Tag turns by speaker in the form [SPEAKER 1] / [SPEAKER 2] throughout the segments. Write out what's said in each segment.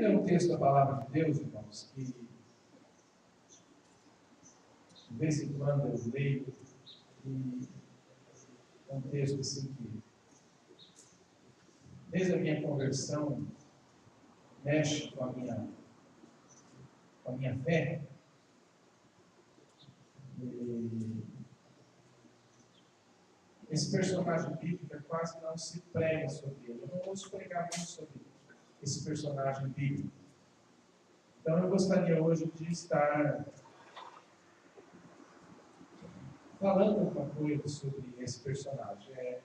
[SPEAKER 1] ler um texto da Palavra de Deus, irmãos, que de vez em quando eu leio, e é um texto assim que, desde a minha conversão, mexe com a minha fé. E esse personagem bíblico quase não se prega sobre ele. Eu não ouço pregar muito sobre esse personagem bíblico. Então eu gostaria hoje de estar falando alguma coisa sobre esse personagem. É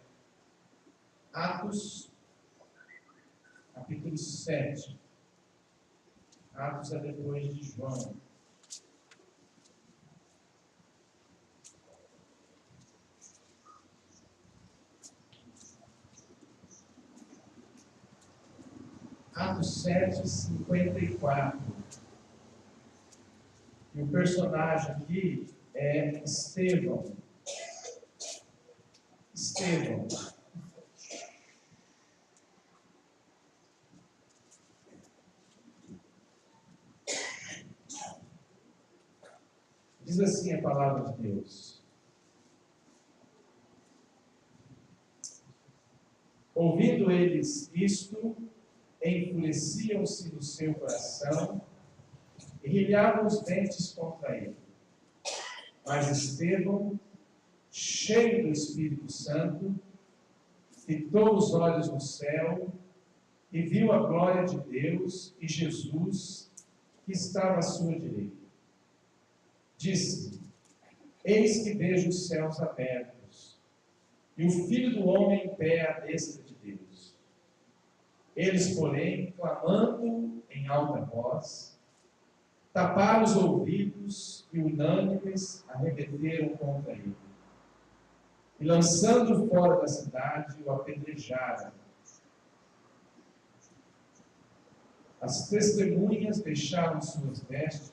[SPEAKER 1] Atos, capítulo 7. Atos é depois de João. Atos 7, 54. E o personagem aqui é Estevão. Estevão. Diz assim a palavra de Deus: ouvindo eles isto, enfureciam-se no seu coração e rilhavam os dentes contra ele. Mas Estevão, cheio do Espírito Santo, fitou os olhos no céu e viu a glória de Deus e Jesus, que estava à sua direita. Disse: eis que vejo os céus abertos e o Filho do Homem em pé à destra de Deus. Eles, porém, clamando em alta voz, taparam os ouvidos e unânimes arremeteram contra ele. E lançando-o fora da cidade, o apedrejaram. As testemunhas deixaram suas vestes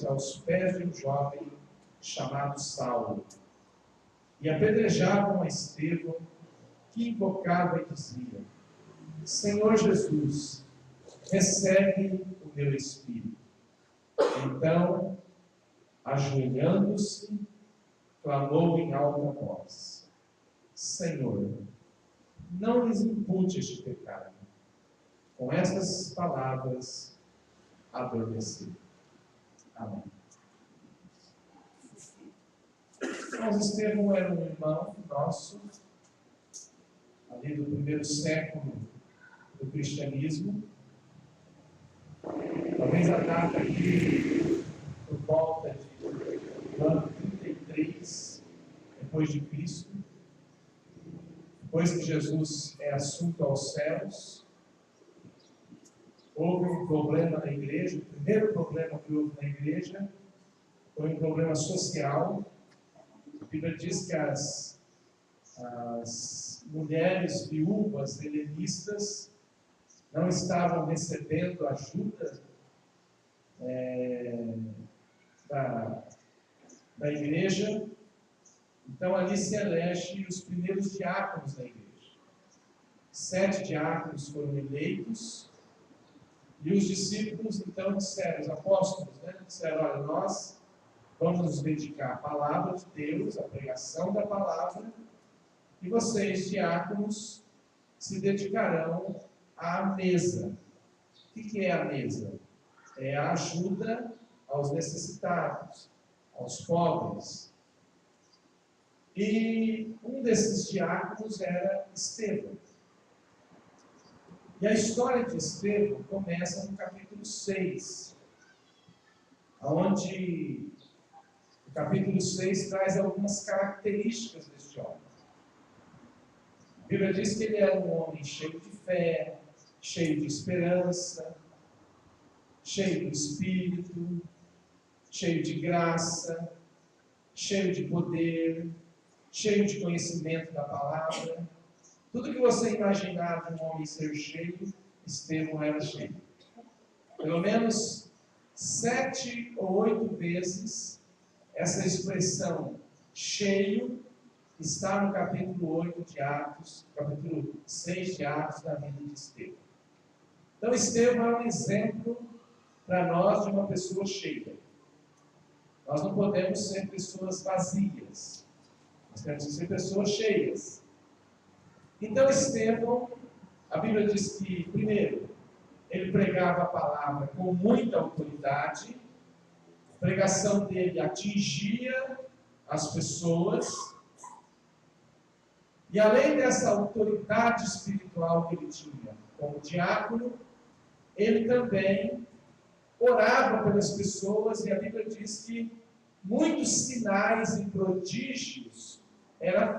[SPEAKER 1] aos pés de um jovem chamado Saulo, e apedrejavam a Estevão, que invocava e dizia: Senhor Jesus, recebe o meu espírito. Então, ajoelhando-se, clamou em alta voz: Senhor, não lhes impute este pecado. Com estas palavras, adormeceu. Amém. Mas Estevão era um irmão nosso, ali do primeiro século do cristianismo. Talvez a data aqui, por volta do ano 33 depois de Cristo, depois que Jesus é assunto aos céus. Houve um problema na igreja. O primeiro problema que houve na igreja foi um problema social. A Bíblia diz que as mulheres viúvas helenistas não estavam recebendo ajuda da igreja. Então ali se elege os primeiros diáconos da igreja. 7 diáconos foram eleitos. E os discípulos, então, disseram, os apóstolos, disseram: olha, nós vamos nos dedicar à palavra de Deus, à pregação da palavra, e vocês, diáconos, se dedicarão à mesa. O que é a mesa? É a ajuda aos necessitados, aos pobres. E um desses diáconos era Estevão. E a história de Estevão começa no capítulo 6, onde o capítulo 6 traz algumas características deste homem. A Bíblia diz que ele era um homem cheio de fé, cheio de esperança, cheio do Espírito, cheio de graça, cheio de poder, cheio de conhecimento da palavra. Tudo que você imaginar de um homem ser cheio, Estevão era cheio. Pelo menos 7 ou 8 vezes essa expressão cheio está no capítulo 8 de Atos, capítulo 6 de Atos, da vida de Estevão. Então, Estevão é um exemplo para nós de uma pessoa cheia. Nós não podemos ser pessoas vazias. Nós temos que ser pessoas cheias. Então, Estevão, a Bíblia diz que, primeiro, ele pregava a palavra com muita autoridade. A pregação dele atingia as pessoas. E além dessa autoridade espiritual que ele tinha como diácono, ele também orava pelas pessoas, e a Bíblia diz que muitos sinais e prodígios eram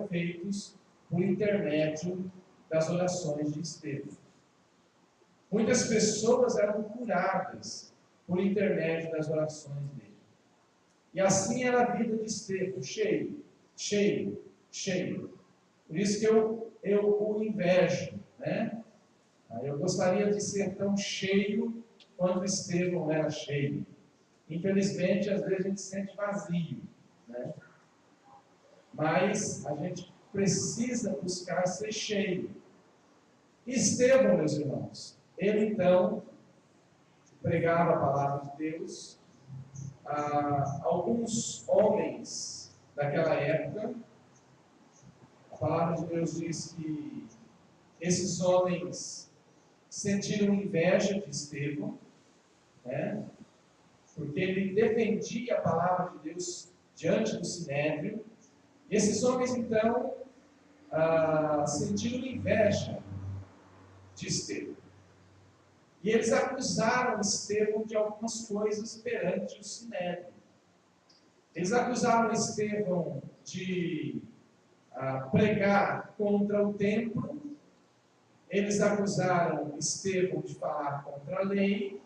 [SPEAKER 1] feitos por intermédio das orações de Estevão. Muitas pessoas eram curadas por intermédio das orações dele. E assim era a vida de Estevão, cheio. Por isso que eu o invejo, né? Eu gostaria de ser tão cheio quanto Estevão era cheio. Infelizmente, às vezes a gente se sente vazio, né? Mas a gente precisa buscar ser cheio. Estevão, meus irmãos, ele então pregava a palavra de Deus. Alguns homens daquela época, a palavra de Deus diz que esses homens sentiram inveja de Estevão, né? Porque ele defendia a palavra de Deus diante do Sinédrio. E esses homens, então, sentiram inveja de Estevão. E eles acusaram Estevão de algumas coisas perante o Sinédrio. Eles acusaram Estevão de pregar contra o templo. Eles acusaram Estevão de falar contra a lei.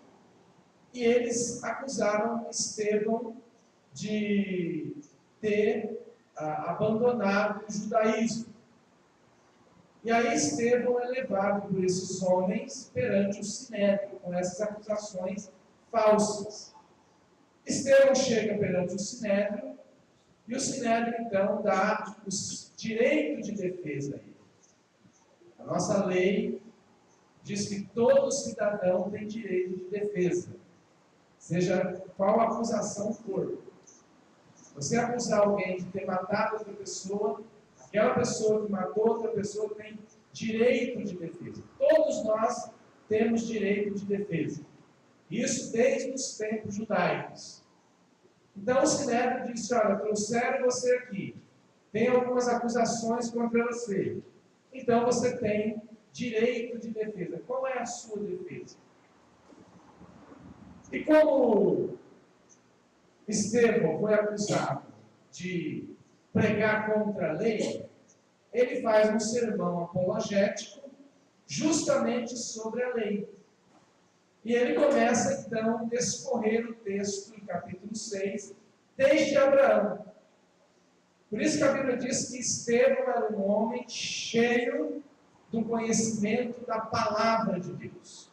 [SPEAKER 1] E eles acusaram Estevão de ter abandonado o judaísmo. E aí Estevão é levado por esses homens perante o Sinédrio, com essas acusações falsas. Estevão chega perante o Sinédrio, e o Sinédrio então dá os direitos de defesa a ele. A nossa lei diz que todo cidadão tem direito de defesa, seja qual acusação for. Se você acusar alguém de ter matado outra pessoa, aquela pessoa que matou outra pessoa tem direito de defesa. Todos nós temos direito de defesa. Isso desde os tempos judaicos. Então o Sinédrio disse: olha, trouxeram você aqui, tem algumas acusações contra você. Então você tem direito de defesa. Qual é a sua defesa? E como Estevão foi acusado de pregar contra a lei, ele faz um sermão apologético justamente sobre a lei. E ele começa então a discorrer o texto em capítulo 6, desde Abraão. Por isso que a Bíblia diz que Estevão era um homem cheio do conhecimento da palavra de Deus.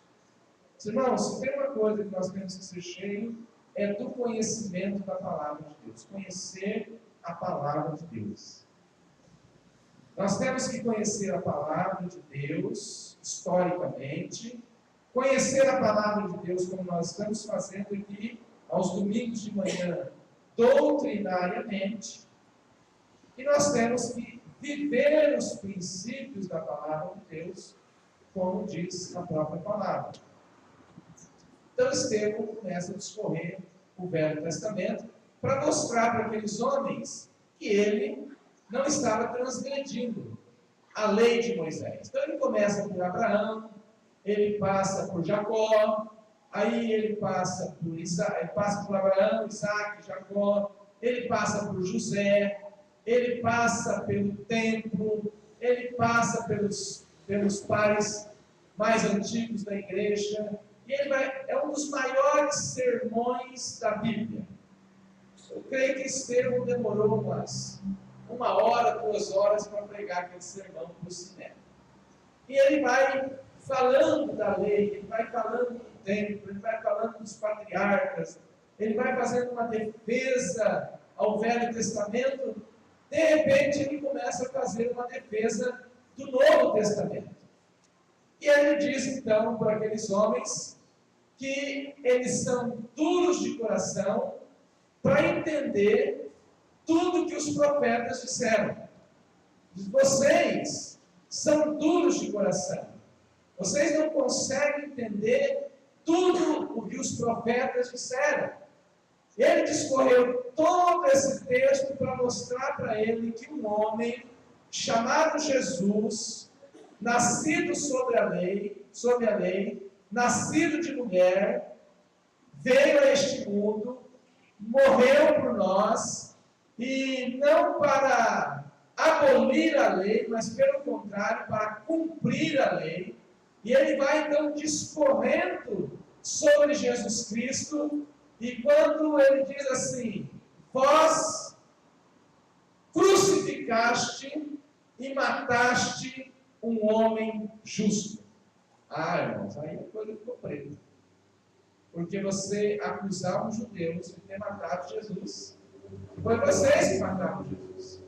[SPEAKER 1] Irmãos, se tem uma coisa que nós temos que ser cheio, é do conhecimento da palavra de Deus. Conhecer a palavra de Deus. Nós temos que conhecer a palavra de Deus, historicamente, conhecer a palavra de Deus, como nós estamos fazendo aqui, aos domingos de manhã, doutrinariamente, e nós temos que viver os princípios da palavra de Deus, como diz a própria palavra. Então Estevão começa a discorrer o Velho Testamento para mostrar para aqueles homens que ele não estava transgredindo a lei de Moisés. Então ele começa por Abraão, ele passa por Jacó, aí ele passa por Abraão, Isaac, Jacó, ele passa por José, ele passa pelo templo, ele passa pelos pais mais antigos da igreja. E é um dos maiores sermões da Bíblia. Eu creio que Estevão demorou umas 1 hora, 2 horas para pregar aquele sermão para o Sinédrio. E ele vai falando da lei, ele vai falando do templo, ele vai falando dos patriarcas, ele vai fazendo uma defesa ao Velho Testamento. De repente ele começa a fazer uma defesa do Novo Testamento. E ele diz então para aqueles homens que eles são duros de coração para entender tudo que os profetas disseram. Vocês são duros de coração. Vocês não conseguem entender tudo o que os profetas disseram. Ele discorreu todo esse texto para mostrar para ele que um homem chamado Jesus, nascido sob a lei, nascido de mulher, veio a este mundo, morreu por nós, e não para abolir a lei, mas pelo contrário, para cumprir a lei. E ele vai então discorrendo sobre Jesus Cristo, e quando ele diz assim: vós crucificaste e mataste um homem justo. Ah, irmãos, aí a coisa ficou preta. Porque você acusava os judeus de ter matado Jesus. Foi vocês que mataram Jesus.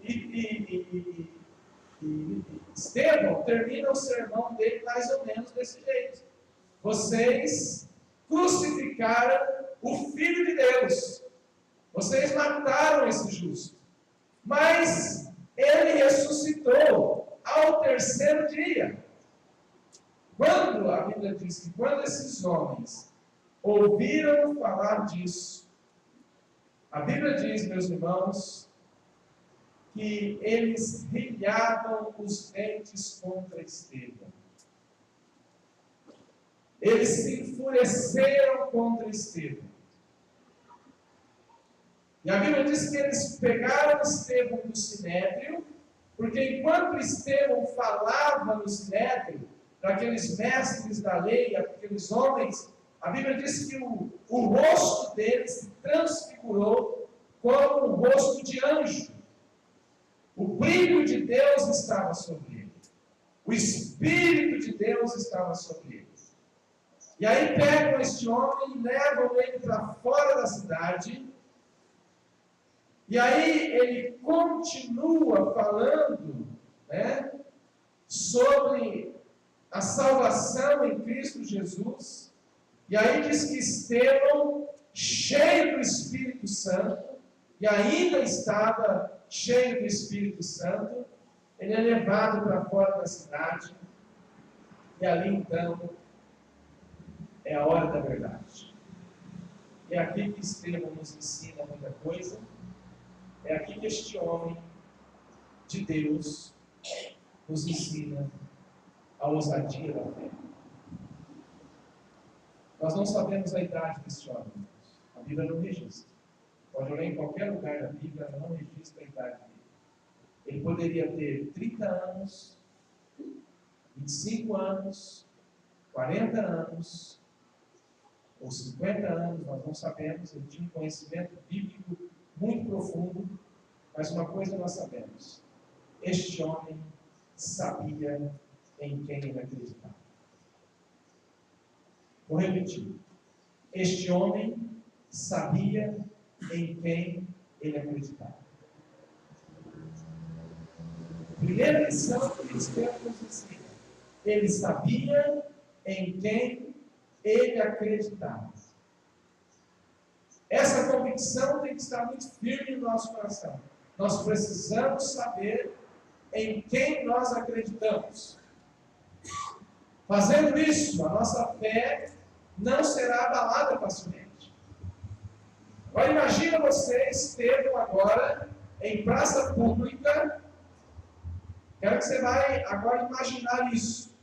[SPEAKER 1] E Estevão termina o sermão dele mais ou menos desse jeito. Vocês crucificaram o Filho de Deus. Vocês mataram esse justo. Mas ele ressuscitou ao terceiro dia. Quando a Bíblia diz que quando esses homens ouviram falar disso, a Bíblia diz, meus irmãos, que eles rilhavam os dentes contra Estevão. Eles se enfureceram contra Estevão. E a Bíblia diz que eles pegaram Estevão do sinédrio, porque enquanto Estevão falava no sinédrio, para aqueles mestres da lei, aqueles homens, a Bíblia diz que o rosto deles se transfigurou como o rosto de anjo. O brilho de Deus estava sobre ele. O Espírito de Deus estava sobre ele. E aí pegam este homem e levam ele para fora da cidade. E aí ele continua falando, sobre a salvação em Cristo Jesus. E aí diz que Estevão, cheio do Espírito Santo, e ainda estava cheio do Espírito Santo, ele é levado para fora da cidade. E ali então é a hora da verdade. É aqui que Estevão nos ensina muita coisa. É aqui que este homem de Deus nos ensina a ousadia da fé. Nós não sabemos a idade deste homem. A Bíblia não registra. Pode olhar em qualquer lugar da Bíblia, ela não registra a idade dele. Ele poderia ter 30 anos, 25 anos, 40 anos, ou 50 anos, nós não sabemos. Ele tinha um conhecimento bíblico muito profundo, mas uma coisa nós sabemos: este homem sabia em quem ele acreditava. Vou repetir: este homem sabia em quem ele acreditava. Primeira lição que Estevão nos ensina: ele sabia em quem ele acreditava. Essa convicção tem que estar muito firme no nosso coração. Nós precisamos saber em quem nós acreditamos. Fazendo isso, a nossa fé não será abalada facilmente. Agora imagina você, Estevão, agora em praça pública. Quero que você vai agora imaginar isso.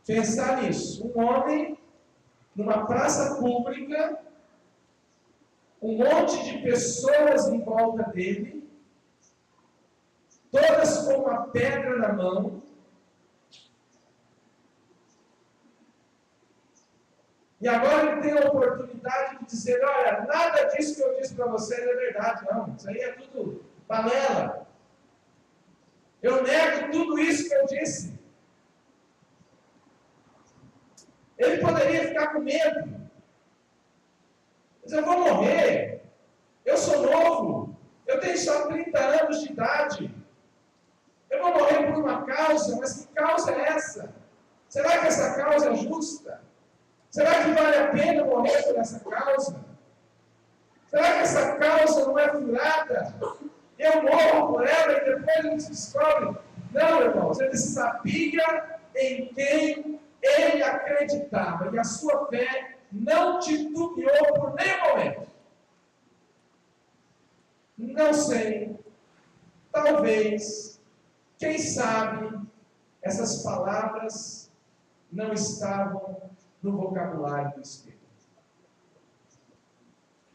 [SPEAKER 1] Pensar nisso. Um homem numa praça pública, um monte de pessoas em volta dele, todas com uma pedra na mão. E agora ele tem a oportunidade de dizer: olha, nada disso que eu disse para vocês é verdade, não. Isso aí é tudo balela. Eu nego tudo isso que eu disse. Ele poderia ficar com medo. Mas eu vou morrer. Eu sou novo. Eu tenho só 30 anos de idade. Eu vou morrer por uma causa, mas que causa é essa? Será que essa causa é justa? Será que vale a pena morrer por essa causa? Será que essa causa não é furada? Eu morro por ela e depois a gente descobre. Não, irmãos, ele sabia em quem ele acreditava e a sua fé não titubeou por nenhum momento. Não sei, talvez, quem sabe, essas palavras não estavam no vocabulário do Espírito.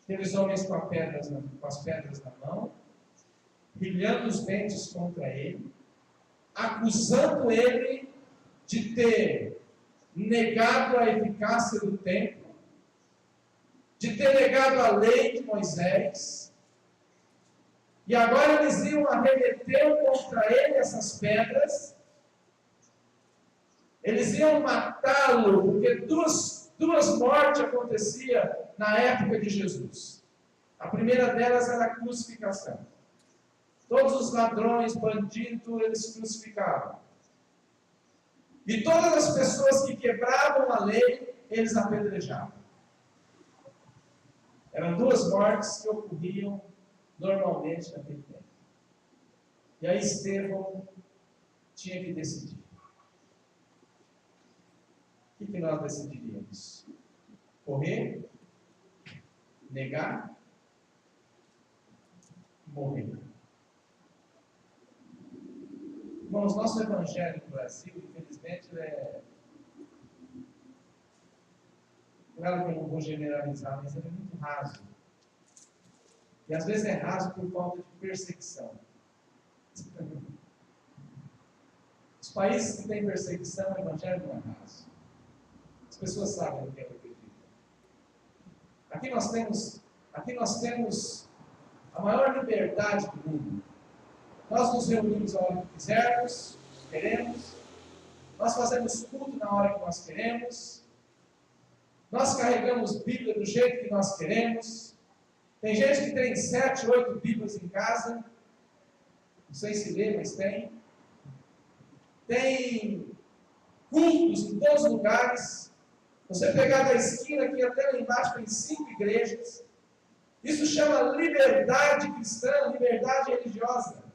[SPEAKER 1] Aqueles homens com as pedras na mão, brilhando os dentes contra ele, acusando ele de ter negado a eficácia do templo, de ter negado a lei de Moisés, e agora eles iam arremeter contra ele essas pedras, eles iam matá-lo, porque duas mortes aconteciam na época de Jesus. A primeira delas era a crucificação. Todos os ladrões, bandidos, eles crucificavam. E todas as pessoas que quebravam a lei, eles apedrejavam. Eram duas mortes que ocorriam normalmente naquele tempo. E aí Estevão tinha que decidir. O que nós decidiríamos? Correr? Negar? Morrer? Irmãos, nosso evangelho no Brasil, infelizmente, claro que eu não vou generalizar, mas ele é muito raso. E às vezes é raso por falta de perseguição. Os países que têm perseguição, o evangelho não é raso. As pessoas sabem o que é que acreditam. Aqui nós temos a maior liberdade do mundo. Nós nos reunimos a hora que quisermos, queremos. Nós fazemos culto na hora que nós queremos. Nós carregamos Bíblia do jeito que nós queremos. Tem gente que tem 7, 8 Bíblias em casa. Não sei se lê, mas tem. Tem cultos em todos os lugares. Você pegar da esquina aqui até lá embaixo, tem 5 igrejas. Isso chama liberdade cristã, liberdade religiosa.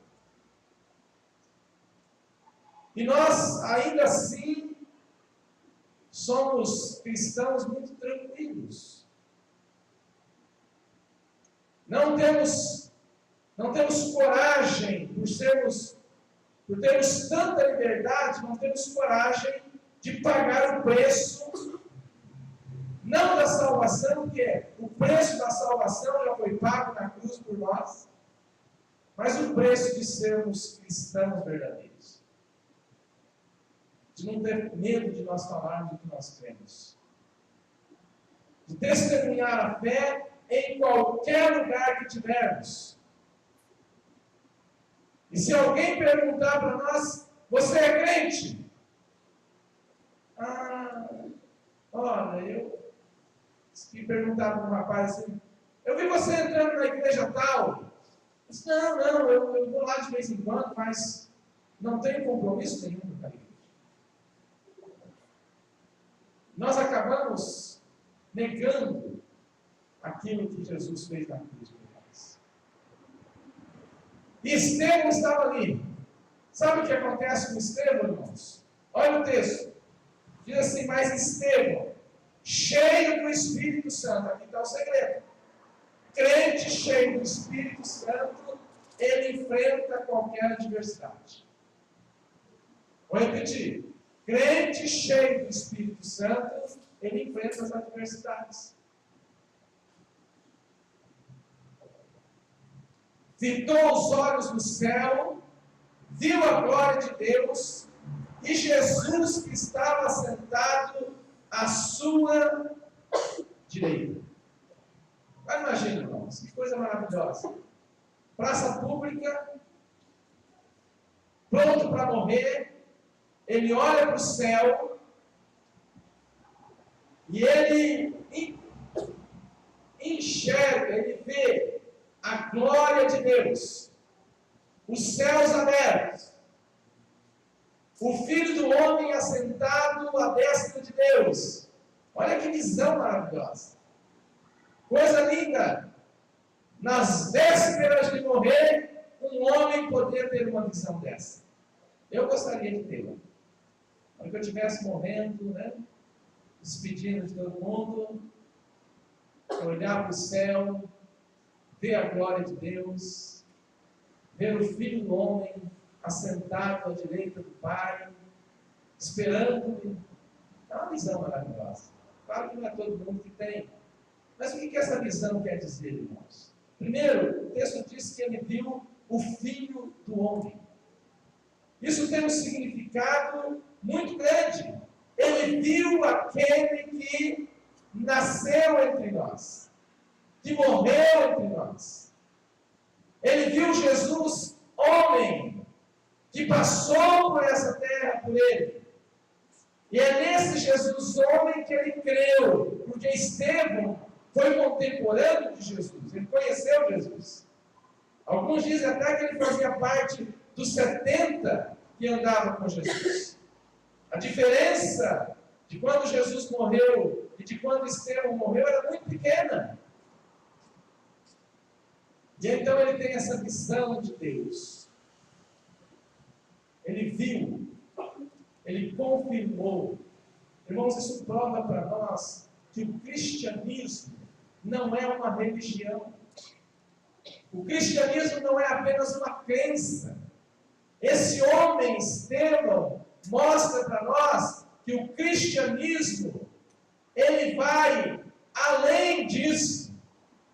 [SPEAKER 1] E nós, ainda assim, somos cristãos muito tranquilos. Não temos coragem, por termos tanta liberdade, não temos coragem de pagar o preço, não da salvação, porque o preço da salvação já foi pago na cruz por nós, mas o preço de sermos cristãos verdadeiros. De não ter medo de nós falarmos o que nós cremos. De testemunhar a fé em qualquer lugar que tivermos. E se alguém perguntar para nós, você é crente? Olha, eu que perguntar para um rapaz assim, eu vi você entrando na igreja tal. Eu disse, não, eu vou lá de vez em quando, mas não tenho compromisso nenhum com a igreja. Nós acabamos negando aquilo que Jesus fez na cruz por nós. E Estevão estava ali. Sabe o que acontece com Estevão, irmãos? Olha o texto. Diz assim, mas Estevão, cheio do Espírito Santo, aqui está o segredo. Crente cheio do Espírito Santo, ele enfrenta qualquer adversidade. Vou repetir. Crente cheio do Espírito Santo, ele enfrenta as adversidades. Fitou os olhos no céu, viu a glória de Deus, e Jesus que estava sentado à sua direita. Agora imagina, irmãos, que coisa maravilhosa. Praça pública, pronto para morrer, ele olha para o céu e ele enxerga, ele vê a glória de Deus, os céus abertos, o Filho do Homem assentado à destra de Deus. Olha que visão maravilhosa. Coisa linda. Nas vésperas de morrer, um homem poder ter uma visão dessa. Eu gostaria de tê-la. Quando eu estivesse morrendo, né, despedindo de todo mundo, olhar para o céu, ver a glória de Deus, ver o Filho do Homem assentado à direita do Pai, esperando-me. É uma visão maravilhosa. Claro que não é todo mundo que tem. Mas o que essa visão quer dizer, irmãos? Primeiro, o texto diz que ele viu o Filho do Homem. Isso tem um significado muito grande. Ele viu aquele que nasceu entre nós, que morreu entre nós. Ele viu Jesus, homem, que passou por essa terra por ele. E é nesse Jesus, homem, que ele creu, porque Estevão foi contemporâneo de Jesus, ele conheceu Jesus. Alguns dizem até que ele fazia parte dos 70 que andavam com Jesus. A diferença de quando Jesus morreu e de quando Estevão morreu era muito pequena. E então ele tem essa visão de Deus. Ele viu, ele confirmou. Irmãos, isso prova para nós que o cristianismo não é uma religião. O cristianismo não é apenas uma crença. Esse homem, Estevão, mostra para nós que o cristianismo, ele vai além disso.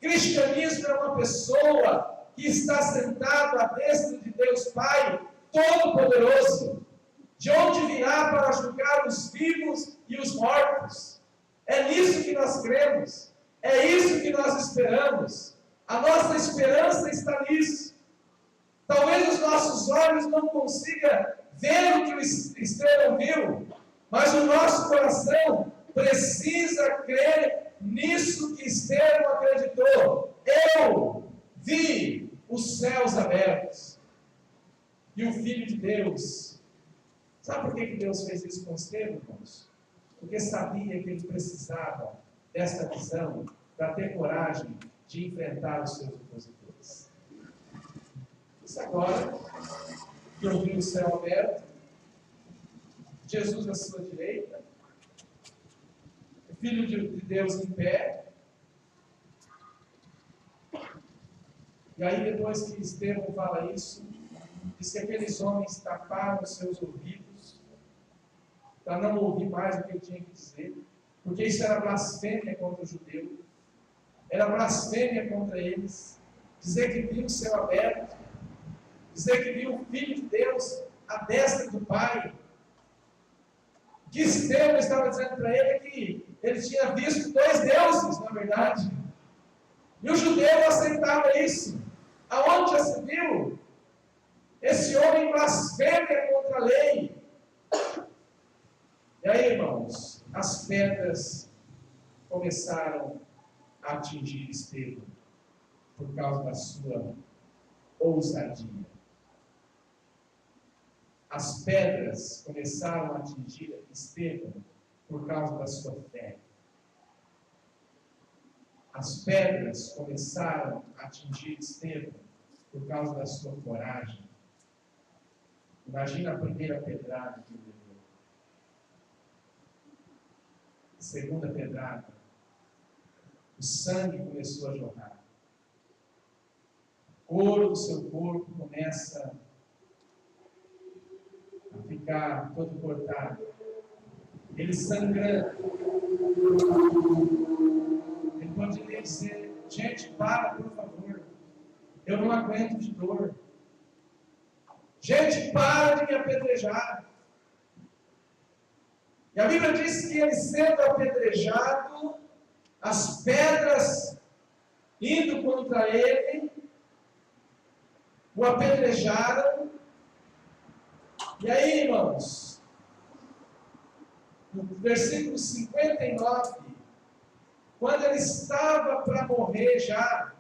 [SPEAKER 1] Cristianismo é uma pessoa que está sentado à destra de Deus Pai Todo-Poderoso, de onde virá para julgar os vivos e os mortos. É nisso que nós cremos, é isso que nós esperamos. A nossa esperança está nisso. Talvez os nossos olhos não consigam ver o que o Estevão viu, mas o nosso coração precisa crer nisso que Estevão acreditou. Eu vi os céus abertos e o Filho de Deus. Sabe por que Deus fez isso com Estevão, irmãos? Porque sabia que ele precisava desta visão para ter coragem de enfrentar os seus opositores. Isso agora, que eu vi o céu aberto, Jesus à sua direita, o Filho de Deus em pé. E aí, depois que Estevão fala isso, diz que aqueles homens taparam os seus ouvidos para não ouvir mais o que ele tinha que dizer, porque isso era blasfêmia contra o judeu, era blasfêmia contra eles, dizer que viu o céu aberto, dizer que viu o Filho de Deus à destra do Pai. O que Estevão estava dizendo para ele é que ele tinha visto dois deuses, na verdade. E o judeu aceitava isso. Aonde já se viu? Esse homem blasfêmia contra a lei. E aí, irmãos, as pedras começaram a atingir Estevão por causa da sua ousadia. As pedras começaram a atingir Estevão por causa da sua fé. As pedras começaram a atingir Estevão por causa da sua coragem. Imagina a primeira pedrada que ele levou. A segunda pedrada. O sangue começou a jorrar. O couro do seu corpo começa a ficar todo cortado. Ele sangrando. Ele poderia dizer: gente, para, por favor. Eu não aguento de dor. Gente, para de me apedrejar. E a Bíblia diz que ele, sendo apedrejado, as pedras indo contra ele, o apedrejaram. E aí, irmãos, no versículo 59, quando ele estava para morrer já,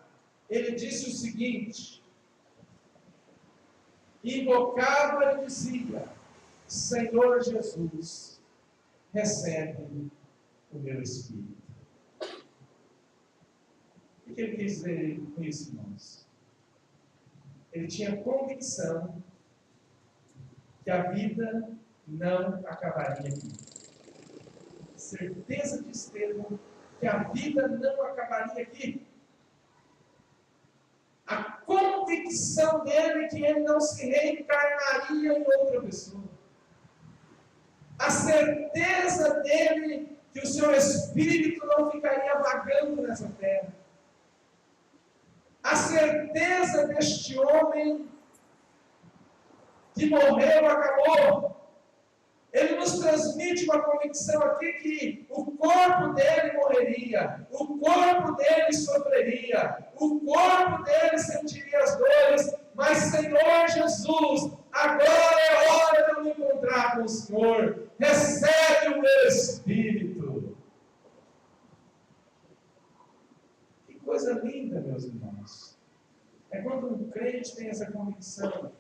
[SPEAKER 1] ele disse o seguinte: invocava e dizia: Senhor Jesus, recebe o meu espírito. O que ele quis dizer com isso, irmãos? Ele tinha convicção que a vida não acabaria aqui. Certeza de Estevão que a vida não acabaria aqui. A convicção dele que ele não se reencarnaria em outra pessoa. A certeza dele que o seu espírito não ficaria vagando nessa terra. A certeza deste homem que morreu, acabou. Ele nos transmite uma convicção aqui que o corpo dele morreria, o corpo dele sofreria, o corpo dele sentiria as dores, mas Senhor Jesus, agora é hora de eu me encontrar com o Senhor. Recebe o meu espírito. Que coisa linda, meus irmãos. É quando um crente tem essa convicção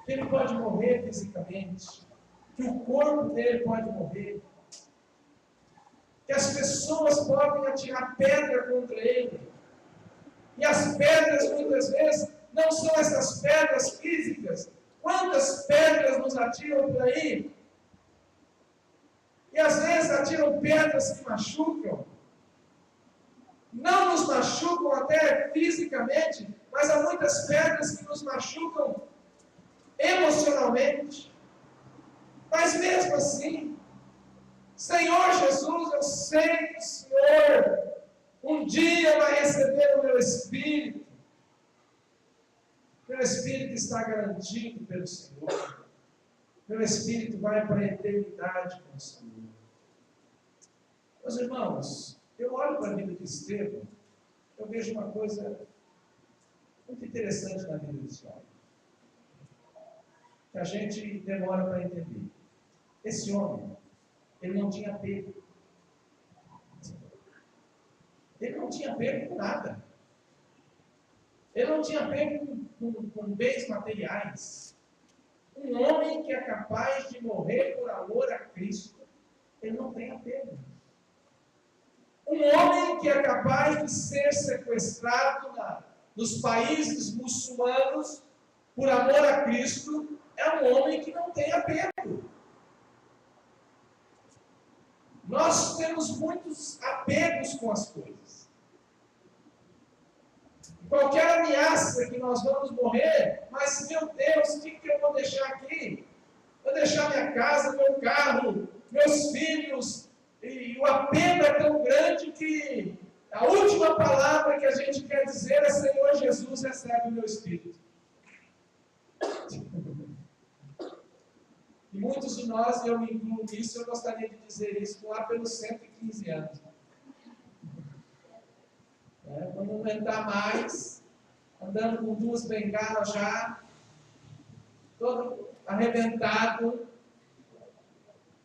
[SPEAKER 1] que ele pode morrer fisicamente, que o corpo dele pode morrer, que as pessoas podem atirar pedra contra ele, e as pedras muitas vezes não são essas pedras físicas. Quantas pedras nos atiram por aí? E às vezes atiram pedras que machucam, não nos machucam até fisicamente, mas há muitas pedras que nos machucam emocionalmente. Mas mesmo assim, Senhor Jesus, eu sei que o Senhor um dia vai receber o meu espírito. Meu espírito está garantido pelo Senhor. Meu espírito vai para a eternidade com o Senhor. Meus irmãos, eu olho para a vida de Estevão, eu vejo uma coisa muito interessante na vida desse homem, que a gente demora para entender. Esse homem, ele não tinha apego. Ele não tinha apego com nada. Ele não tinha apego com bens materiais. Um homem que é capaz de morrer por amor a Cristo, ele não tem apego. Um homem que é capaz de ser sequestrado nos países muçulmanos por amor a Cristo, é um homem que não tem apego. Nós temos muitos apegos com as coisas. Qualquer ameaça que nós vamos morrer, mas meu Deus, o que eu vou deixar aqui? Vou deixar minha casa, meu carro, meus filhos, e o apego é tão grande que a última palavra que a gente quer dizer é: Senhor Jesus, recebe o meu espírito. E muitos de nós, e eu me incluo nisso, eu gostaria de dizer isso lá pelos 115 anos. Quando não aguentar mais, andando com 2 bengalas já, todo arrebentado,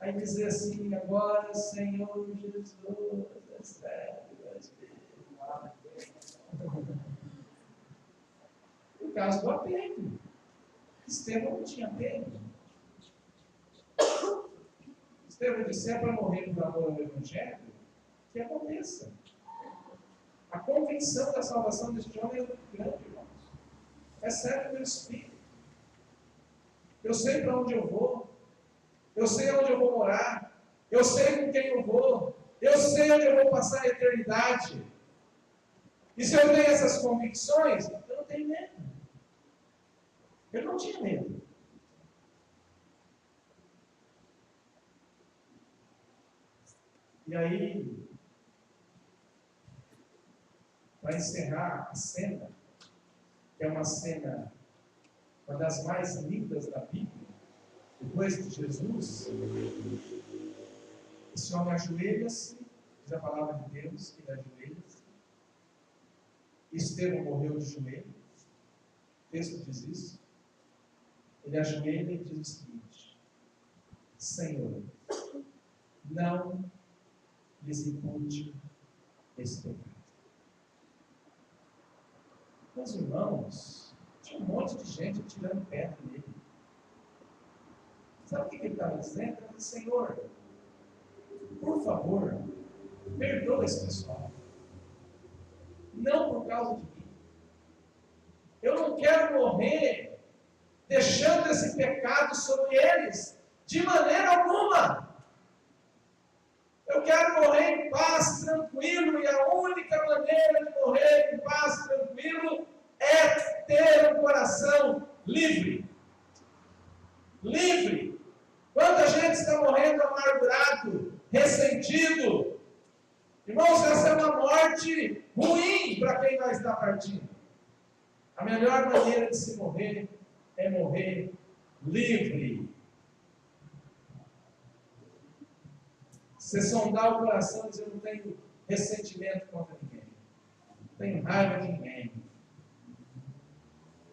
[SPEAKER 1] aí dizer assim: agora, Senhor Jesus, recebe o espírito. No caso do apego, Estevão não tinha apego. Estevão disse: é para morrer por amor ao Evangelho, que aconteça. A convicção da salvação deste homem é muito grande, irmãos. Recebe o meu espírito. Eu sei para onde eu vou. Eu sei onde eu vou morar. Eu sei com quem eu vou. Eu sei onde eu vou passar a eternidade. E se eu tenho essas convicções, eu não tenho medo. Eu não tinha medo. E aí, para encerrar a cena, que é uma cena, uma das mais lindas da Bíblia, depois de Jesus, esse homem ajoelha-se, diz a palavra de Deus, que ele ajoelha-se. Estevão morreu de joelho, o texto diz isso. Ele ajoelha e diz o seguinte: Senhor, não lhes impute esse pecado. Meus irmãos, tinha um monte de gente atirando pedra nele. Sabe o que ele estava dizendo? Ele disse: Senhor, por favor, perdoa esse pessoal. Não por causa de mim. Eu não quero morrer deixando esse pecado sobre eles, de maneira alguma. Eu quero morrer em paz, tranquilo, e a única maneira de morrer em paz, tranquilo, é ter um coração livre. Livre. Quanta gente está morrendo amargurado, ressentido. Irmãos, essa é uma morte ruim para quem vai estar partindo. A melhor maneira de se morrer é morrer livre. Você sondar o coração e dizer: eu não tenho ressentimento contra ninguém, não tenho raiva de ninguém.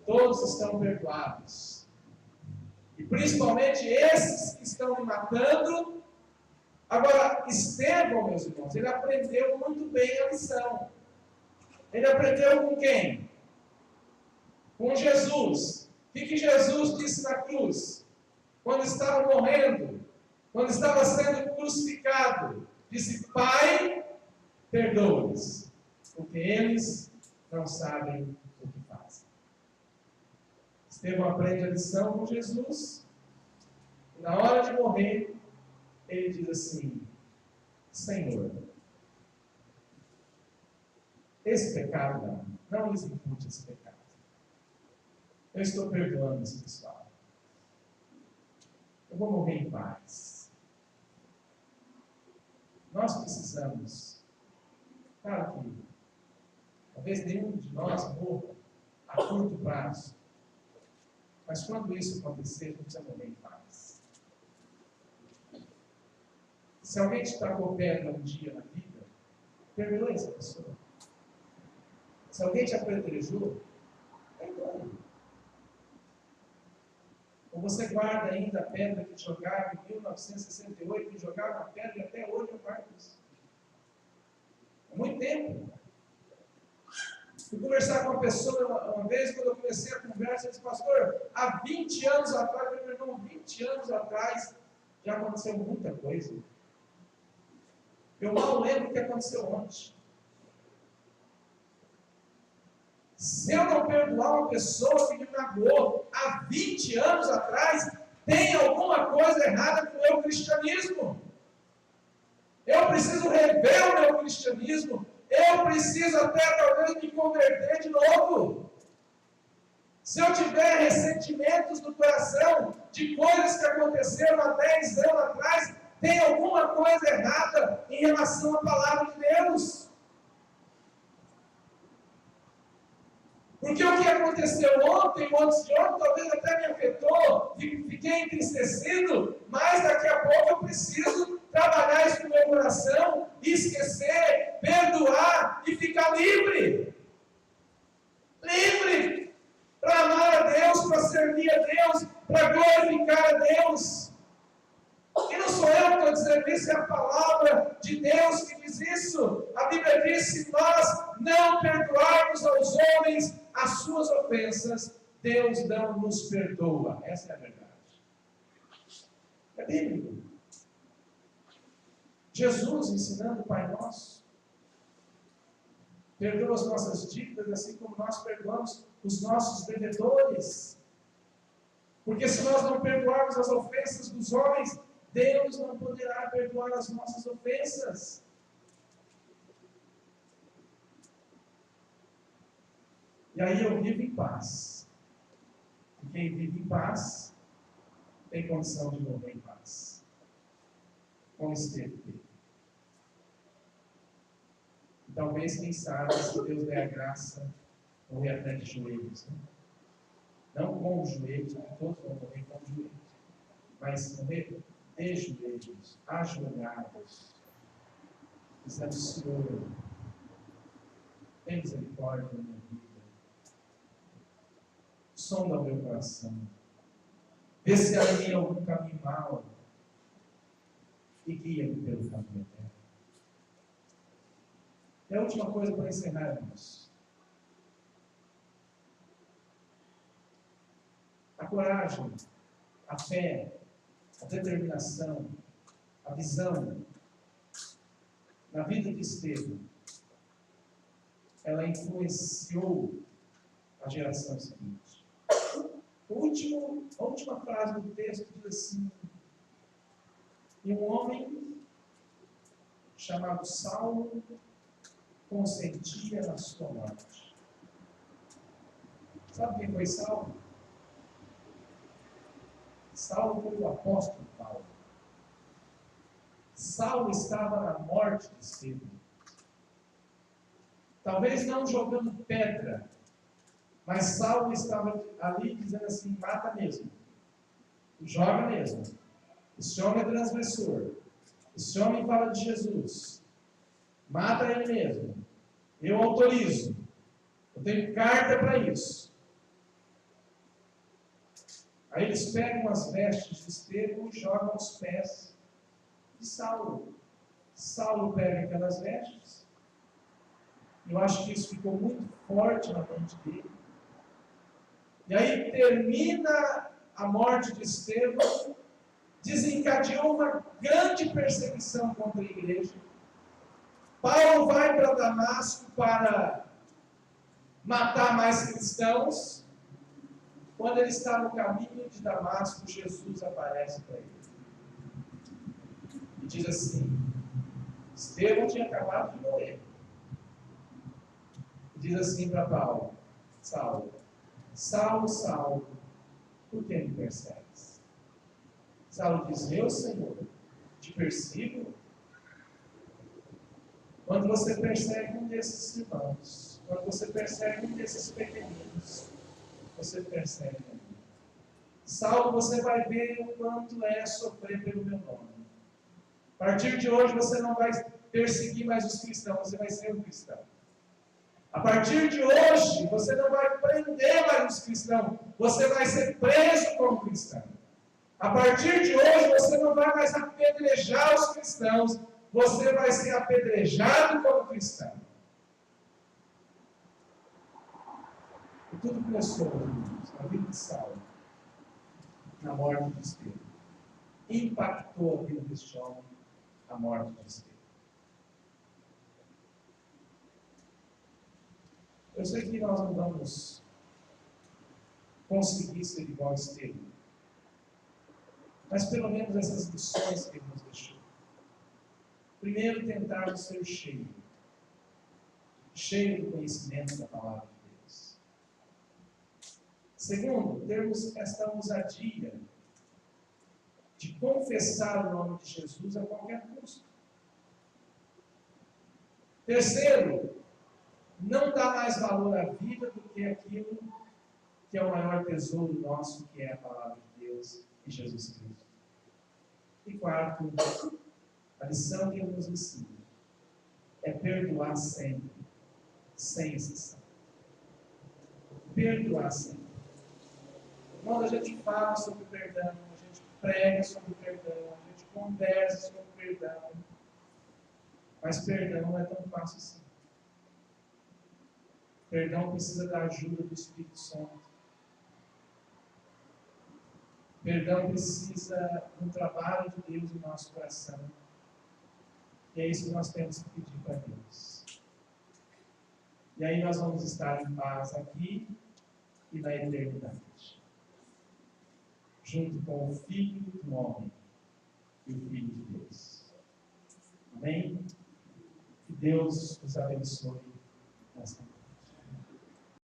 [SPEAKER 1] Todos estão perdoados. E principalmente esses que estão me matando. Agora, Estevão, meus irmãos, ele aprendeu muito bem a lição. Ele aprendeu com quem? Com Jesus. O que Jesus disse na cruz? Quando estava morrendo, quando estava sendo crucificado, disse: Pai, perdoa-os, porque eles não sabem o que fazem. Estevão aprende a lição com Jesus, e na hora de morrer, ele diz assim: Senhor, esse pecado não lhes impute esse pecado. Eu estou perdoando esse pessoal. Eu vou morrer em paz. Nós precisamos, claro que talvez nenhum de nós morra a curto prazo, mas quando isso acontecer, a gente precisa morrer em paz. Se alguém te tacou pedra um dia na vida, perdoe essa pessoa. Se alguém te apedrejou, perdoe. Ou você guarda ainda a pedra que jogaram em 1968, que jogaram a pedra e até hoje eu guardo isso. Há muito tempo. Fui conversar com uma pessoa uma vez, quando eu comecei a conversa, eu disse: pastor, há 20 anos atrás, meu irmão, 20 anos atrás, já aconteceu muita coisa. Eu mal lembro o que aconteceu ontem. Se eu não perdoar uma pessoa que me magoou há 20 anos atrás, tem alguma coisa errada com o meu cristianismo. Eu preciso rever o meu cristianismo. Eu preciso até talvez me converter de novo. Se eu tiver ressentimentos no coração de coisas que aconteceram há 10 anos atrás, tem alguma coisa errada em relação à palavra de Deus. Porque o que aconteceu ontem, ou antes de ontem, talvez até me afetou, fiquei entristecido, mas daqui a pouco eu preciso trabalhar isso no meu coração, esquecer, perdoar e ficar livre. Livre! Para amar a Deus, para servir a Deus, para glorificar a Deus. E não sou eu que estou dizendo isso, é a palavra de Deus que diz isso. A Bíblia diz: se nós não perdoarmos aos homens as suas ofensas, Deus não nos perdoa. Essa é a verdade. É bíblico. Jesus ensinando o Pai Nosso. Perdoa as nossas dívidas, assim como nós perdoamos os nossos devedores. Porque se nós não perdoarmos as ofensas dos homens, Deus não poderá perdoar as nossas ofensas. E aí eu vivo em paz. E quem vive em paz tem condição de morrer em paz. Como esteve. E talvez, quem sabe, se Deus der a graça, morrer até de joelhos. Né? Não com os joelhos, porque todos vão morrer com os joelhos. Mas morrer de joelhos, ajoelhados, dizendo: Senhor, tem misericórdia da minha vida. Sonda o meu coração. Vê se há em mim algum caminho mau e guia-me pelo caminho eterno. E a última coisa para encerrar, irmãos. A coragem, a fé, a determinação, a visão na vida de Estevão, ela influenciou a geração seguinte. A última frase do texto diz assim: e um homem chamado Saulo consentia na sua morte. Sabe quem foi Saulo? Saulo foi o apóstolo Paulo. Saulo estava na morte de Estevão. Talvez não jogando pedra, mas Saulo estava ali dizendo assim: mata mesmo, joga mesmo. Esse homem é transgressor. Esse homem fala de Jesus. Mata ele mesmo. Eu autorizo. Eu tenho carta para isso. Aí eles pegam as vestes de Estevão e jogam aos pés de Saulo. Saulo pega aquelas vestes. Eu acho que isso ficou muito forte na mente dele. E aí termina a morte de Estevão, desencadeou uma grande perseguição contra a igreja. Paulo vai para Damasco para matar mais cristãos. Quando ele está no caminho de Damasco, Jesus aparece para ele. E diz assim: Estevão tinha acabado de morrer. E diz assim para Paulo: Saulo, Saulo, Saulo, por que me persegues? Saulo diz: meu Senhor, te persigo? Quando você persegue um desses irmãos, quando você persegue um desses pequeninos, você persegue a mim. Saulo, você vai ver o quanto é sofrer pelo meu nome. A partir de hoje você não vai perseguir mais os cristãos, você vai ser um cristão. A partir de hoje você não vai prender mais os cristãos, você vai ser preso como cristão. A partir de hoje você não vai mais apedrejar os cristãos, você vai ser apedrejado como cristão. E tudo começou, irmãos, na vida de Saulo, na morte de Estevão. Impactou a vida deste homem, a morte de Estevão. Eu sei que nós não vamos conseguir ser igual a Estevão, mas pelo menos essas lições que ele nos deixou. Primeiro, tentarmos ser cheio do conhecimento da palavra de Deus. Segundo, termos esta ousadia de confessar o nome de Jesus a qualquer custo. Terceiro, não dar mais valor à vida do que aquilo que é o maior tesouro nosso, que é a palavra de Deus e Jesus Cristo. E quarto, a lição que ele nos ensina é perdoar sempre, sem exceção. Perdoar sempre. Quando a gente fala sobre perdão, a gente prega sobre perdão, a gente conversa sobre perdão, mas perdão não é tão fácil assim. Perdão precisa da ajuda do Espírito Santo. Perdão precisa do trabalho de Deus no nosso coração. E é isso que nós temos que pedir para Deus. E aí nós vamos estar em paz aqui e na eternidade. Junto com o Filho do Homem e o Filho de Deus. Amém? Que Deus os abençoe nesta